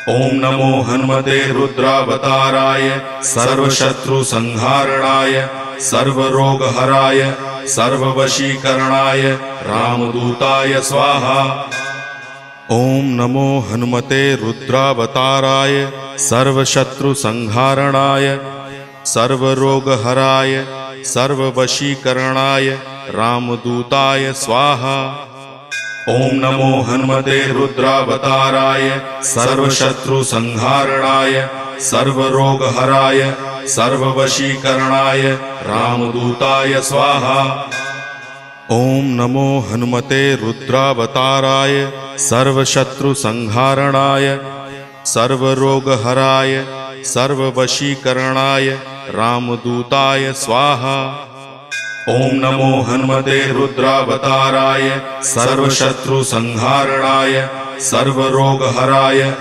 ओम नमो हनुमते रुद्रावताराय सर्वशत्रुसंहारणाय सर्वरोगहराय सर्ववशीकरणाय रामदूताय स्वाहा। ओम नमो हनुमते रुद्रावताराय सर्वशत्रुसंहारणाय सर्वरोगहराय सर्ववशीकरणाय रामदूताय स्वाहा। ओम नमो हनुमते रुद्रावताराय सर्वशत्रुसंहारणाय सर्वरोगहराय सर्ववशीकरणाय रामदूताय स्वाहा। ओम नमो हनुमते रुद्रावताराय सर्वशत्रुसंहारणाय सर्वरोगहराय सर्ववशीकरणाय रामदूताय स्वाहा। ओम नमो हनुमते रुद्रावताराय सर्वशत्रुसंहारणाय सर्वरोगहराय